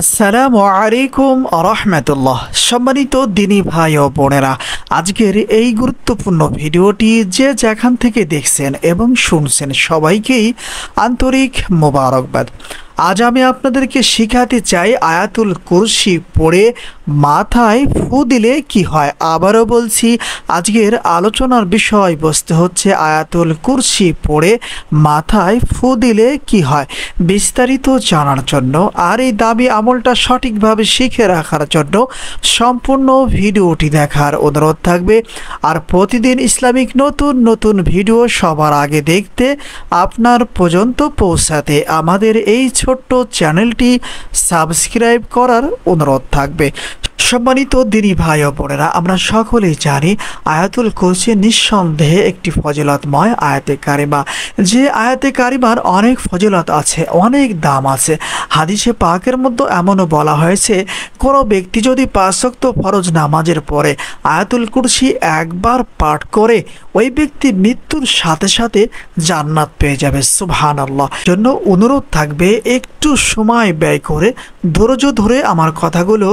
আসসালামু আলাইকুম রহমতুল্লাহ। সম্মানিত দিনী ভাই ও বোনেরা, আজকের এই গুরুত্বপূর্ণ ভিডিওটি যে যেখান থেকে দেখছেন এবং শুনছেন সবাইকেই আন্তরিক মোবারকবাদ। আজ আমি আপনাদেরকে শেখাতে চাই আয়াতুল কুরসি পড়ে মাথায় ফু দিলে কি হয়। আবারও বলছি, আজকের আলোচনার বিষয়বস্তু হচ্ছে আয়াতুল কুরসি পড়ে মাথায় ফু দিলে কি হয়। বিস্তারিত জানার জন্য আর এই দামি আমলটা সঠিকভাবে শিখে রাখার জন্য সম্পূর্ণ ভিডিওটি দেখার অনুরোধ থাকবে। আর প্রতিদিন ইসলামিক নতুন নতুন ভিডিও সবার আগে দেখতে আপনার পর্যন্ত পৌঁছাতে আমাদের এই ছোট্ট চ্যানেলটি সাবস্ক্রাইব করার অনুরোধ থাকবে। সম্মানিত দিনী ভাই ও বোনেরা, আমরা সকলেই জানি আয়াতুল কুরসি নিঃসন্দেহে একটি ফজিলতময় আয়াতে কারিমা। যে আয়াতে কারিমার অনেক ফজিলত আছে, অনেক দাম আছে। হাদিসে পাকের মধ্যে এমনও বলা হয়েছে, কোনো ব্যক্তি যদি 5 ওয়াক্ত ফরজ নামাজের পরে আয়াতুল কুরসি একবার পাঠ করে, ওই ব্যক্তি মৃত্যুর সাথে সাথে জান্নাত পেয়ে যাবে। সুবহানাল্লাহ। জন্য অনুরোধ থাকবে, একটু সময় ব্যয় করে ধৈর্য ধরে আমার কথাগুলো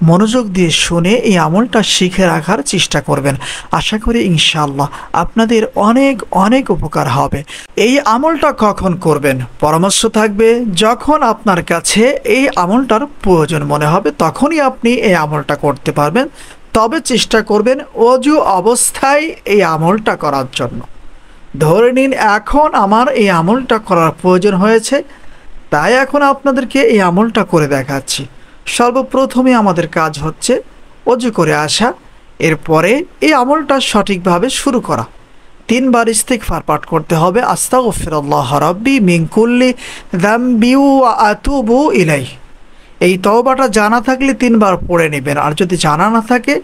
মনোযোগ দিয়ে শুনে এই আমলটা শিখে রাখার চেষ্টা করবেন। আশা করি ইনশাআল্লাহ আপনাদের অনেক অনেক উপকার হবে। এই আমলটা কখন করবেন? পরামর্শ থাকবে, যখন আপনার কাছে এই আমলটার প্রয়োজন মনে হবে তখনই আপনি এই আমলটা করতে পারবেন। তবে চেষ্টা করবেন ওযু অবস্থায় এই আমলটা করার জন্য। ধরে নিন এখন আমার এই আমলটা করার প্রয়োজন হয়েছে, তাই এখন আপনাদেরকে এই আমলটা করে দেখাচ্ছি। সর্বপ্রথমে আমাদের কাজ হচ্ছে ওযু করে আসা, এরপরে এই আমলটা সঠিকভাবে শুরু করা। 3 বার ইস্তিগফার পাঠ করতে হবে। আস্তাগফিরুল্লাহ রাব্বি মিন কুল্লি যামবি ওয়া আতুবু ইলাইহি। এই তওবাটা জানা থাকলে 3 বার পড়ে নেবেন, আর যদি জানা না থাকে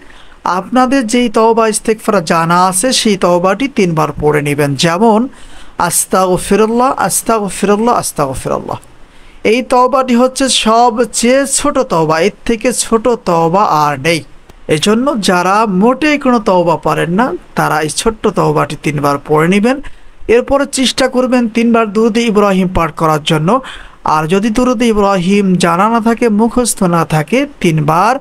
আপনাদের যেই তওবা ইস্তিগফার জানা আছে সেই তওবাটি 3 বার পড়ে নেবেন। যেমন আস্তাগফিরুল্লাহ আস্তাগফিরুল্লাহ আস্তাগফিরুল্লাহ। এই তওবাটি হচ্ছে সবচেয়ে ছোট তওবা, এর থেকে ছোট তওবা আর নেই। এজন্য যারা মোটেই কোনো তওবা পারেন না তারা এই ছোট্ট তওবাটি 3 বার পড়ে নেবেন। এরপরে চেষ্টা করবেন 3 বার দুরূদ ইব্রাহিম পাঠ করার জন্য। আর যদি দুরূদ ইব্রাহিম জানা না থাকে, মুখস্থ না থাকে, 3 বার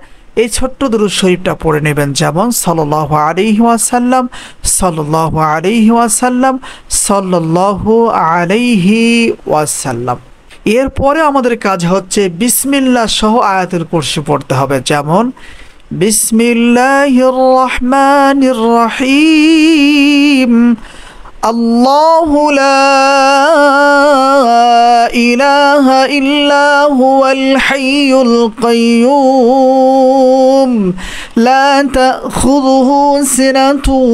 এই ছোট্ট দুরূদ শরীফটা পড়ে নেবেন। যেমন সাল্লাল্লাহু আলাইহি ওয়াসাল্লাম সাল্লাল্লাহু আলাইহি ওয়াসাল্লাম সাল্লাল্লাহু আলাইহি ওয়াসাল্লাম। এরপরে আমাদের কাজ হচ্ছে বিসমিল্লাহ সহ আয়াতুল কুরসি পড়তে হবে। যেমন বিসমিল্লাহির রহমানির রহিম, আল্লাহু লা ইলাহা ইল্লা হুয়াল হাইয়ুল কাইয়্যুম লা তাখুযুহু সিনাতুন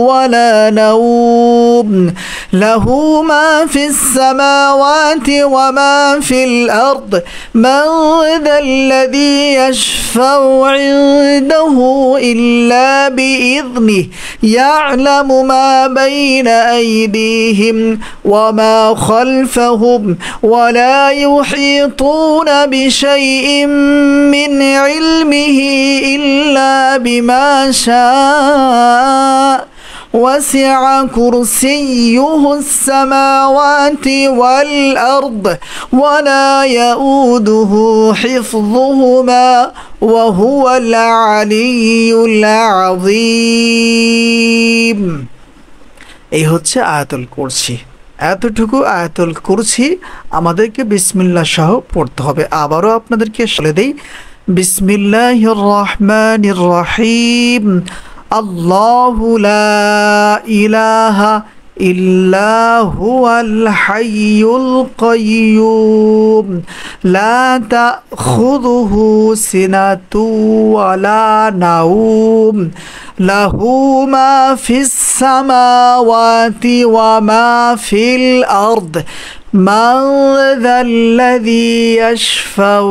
ওয়ালা নাওম লাহু মা ফিস সামাওয়াতি ওয়া মা ফিল আরদ মান যাল্লাযী ইয়াশফাউ ইনদাহু ইল্লা বিইذনিহি ইয়া'লামু মা বাইনা أيديهم وما خلفهم ولا يحيطون بشيء من علمه إلا بما شاء وسع كرسيه السماوات والأرض ولا يؤوده حفظهما وهو العلي العظيم। এই হচ্ছে আয়াতুল কুরসি। এতটুকু আয়াতুল কুরসি আমাদেরকে বিসমিল্লাহ সহ পড়তে হবে। আবারও আপনাদেরকে বলে দেই, বিসমিল্লাহির রহমানির রহিম, আল্লাহু লা ইলাহা ইল্লা হুয়াল হাইয়ুল কাইয়্যুম লা তাখুযুহু সিনাতুন ওয়ালা নাওম লাহু মা ফিস সামাওয়াতি ওয়া মা ফিল আরদ মান যাল্লাযী ইয়াশফাউ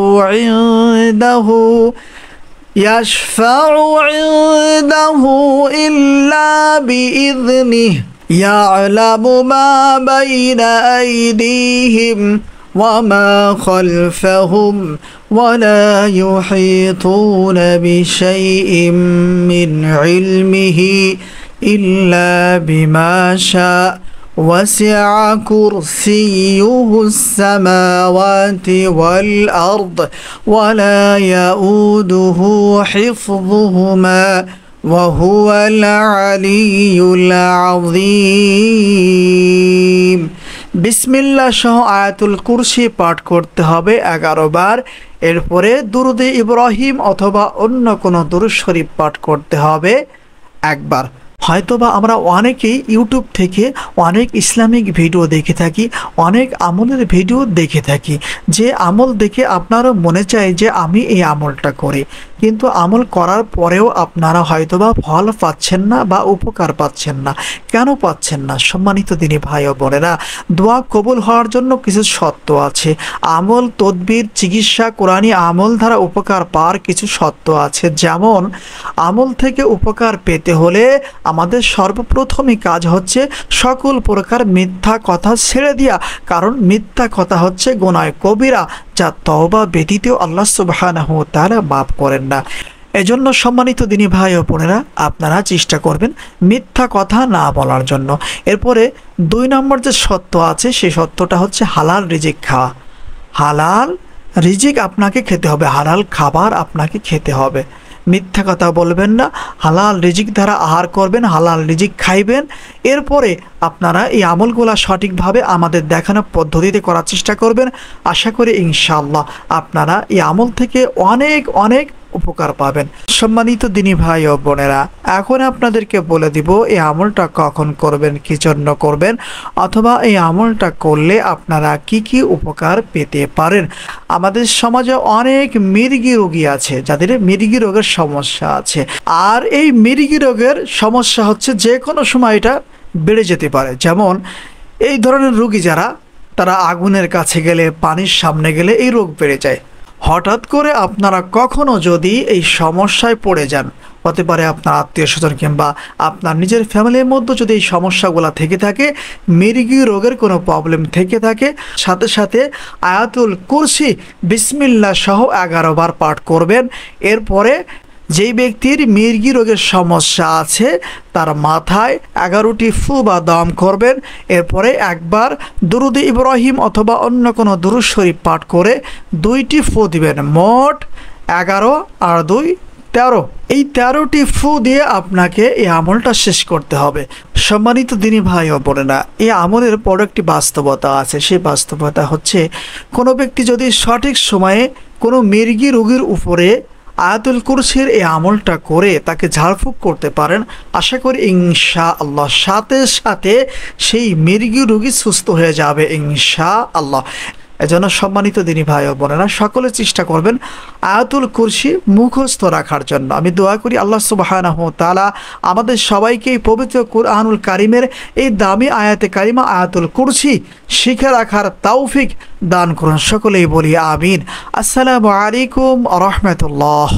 ইনদাহু ইল্লা বিইذনিহি يعلم ما بين أيديهم وما خلفهم ولا يحيطون بشيء من علمه إلا بما شاء وسع كرسيه السماوات والأرض ولا يؤوده حفظهما وهو العلي العظيم। বিসমিল্লাহ সহ আয়াতুল কুরসি পাঠ করতে হবে 11 বার। এরপরে দুরুদে ইব্রাহিম অথবা অন্য কোনো দুরূদ শরীফ পাঠ করতে হবে একবার। হয়তোবা আমরা অনেকেই ইউটিউব থেকে অনেক ইসলামিক ভিডিও দেখে থাকি, অনেক আমলের ভিডিও দেখে থাকি, যে আমল দেখে আপনারও মনে চায় যে আমি এই আমলটা করি, কিন্তু আমল করার পরেও আপনারা হয়তোবা ফল পাচ্ছেন না বা উপকার পাচ্ছেন না। কেন পাচ্ছেন না? সম্মানিত দিনী ভাই ও বোনেরা, দোয়া কবুল হওয়ার জন্য কিছু শর্ত আছে। আমল, তদবির, চিকিৎসা, কোরআনী আমল দ্বারা উপকার পাওয়ার কিছু শর্ত আছে। যেমন আমল থেকে উপকার পেতে হলে আমাদের সর্বপ্রথমই কাজ হচ্ছে সকল প্রকার মিথ্যা কথা ছেড়ে দেওয়া, কারণ মিথ্যা কথা হচ্ছে গুনাহ কবিরা, যা তওবা ব্যতীত আল্লাহ সুবহানাহু ওয়া তাআলা মাফ করেন না। এজন্য সম্মানিত দিনী ভাই ও বোনেরা, আপনারা চেষ্টা করবেন মিথ্যা কথা না বলার জন্য। এরপরে 2 নম্বর যে সত্য আছে, সেই সত্যটা হচ্ছে হালাল রিজিক খাওয়া। হালাল রিজিক আপনাকে খেতে হবে, হালাল খাবার আপনাকে খেতে হবে। মিথ্যা কথা বলবেন না, হালাল রিজিক দ্বারা আহার করবেন, হালাল রিজিক খাইবেন। এরপরে আপনারা এই আমলগুলা সঠিকভাবে আমাদের দেখানো পদ্ধতিতে করার চেষ্টা করবেন। আশা করি ইনশাআল্লাহ আপনারা এই আমল থেকে অনেক অনেক উপকার পাবেন। সম্মানিত দিনী ভাই ও বোনেরা, এখন আপনাদেরকে বলে দিব এই আমলটা কখন করবেন, কি জন্য করবেন, অথবা এই আমলটা করলে আপনারা কি কি উপকার পেতে পারেন। আমাদের সমাজে অনেক মির্গি রোগী আছে, যাদের মির্গি রোগের সমস্যা আছে। আর এই মির্গি রোগের সমস্যা হচ্ছে যে কোনো সময় এটা বেড়ে যেতে পারে। যেমন এই ধরনের রোগী যারা, তারা আগুনের কাছে গেলে, পানির সামনে গেলে এই রোগ বেড়ে যায়। হঠাৎ করে আপনারা কখনো যদি এই সমস্যায় পড়ে যান, হতে পারে আপনার আত্মীয় স্বজন কিংবা আপনার নিজের ফ্যামিলির মধ্যে যদি এই সমস্যাগুলো থেকে থাকে, মির্গি রোগের কোনো প্রবলেম থেকে থাকে, সাথে সাথে আয়াতুল কুরসি বিসমিল্লাহ সহ 11 বার পাঠ করবেন। এরপরে যেই ব্যক্তির মির্গি রোগের সমস্যা আছে তার মাথায় 11টি ফু বা দম করবেন। এরপরে একবার দুরুদ ইব্রাহিম অথবা অন্য কোনো দুরূদ শরীফ পাঠ করে 2টি ফু দিবেন। মোট 11 আর 2 13। এই 13টি ফু দিয়ে আপনাকে এই আমলটা শেষ করতে হবে। সম্মানিত দিনী ভাই ও বোনেরা, এই আমলের বড় একটি বাস্তবতা আছে। সেই বাস্তবতা হচ্ছে, কোনো ব্যক্তি যদি সঠিক সময়ে কোনো মির্গি রোগীর উপরে আয়াতুল কুরসির এই আমলটা করে তাকে ঝাড়ফুঁক করতে পারেন, আশা করি ইনশাআল্লাহ সাথে সাথে সেই মির্গি রোগী সুস্থ হয়ে যাবে ইনশাআল্লাহ। এজন্য সম্মানিত দিনী ভাই ও বোনেরা, সকলে চেষ্টা করবেন আয়াতুল কুরসি মুখস্থ রাখার জন্য। আমি দোয়া করি আল্লাহ সুবহানাহু ওয়া তাআলা আমাদের সবাইকে এই পবিত্র কুরআনুল কারীমের এই দামি আয়াতে কারিমা আয়াতুল কুরসি শিখে রাখার তৌফিক দান করুন। সকলেই বলি আমিন। আসসালামু আলাইকুম ওয়া রাহমাতুল্লাহ।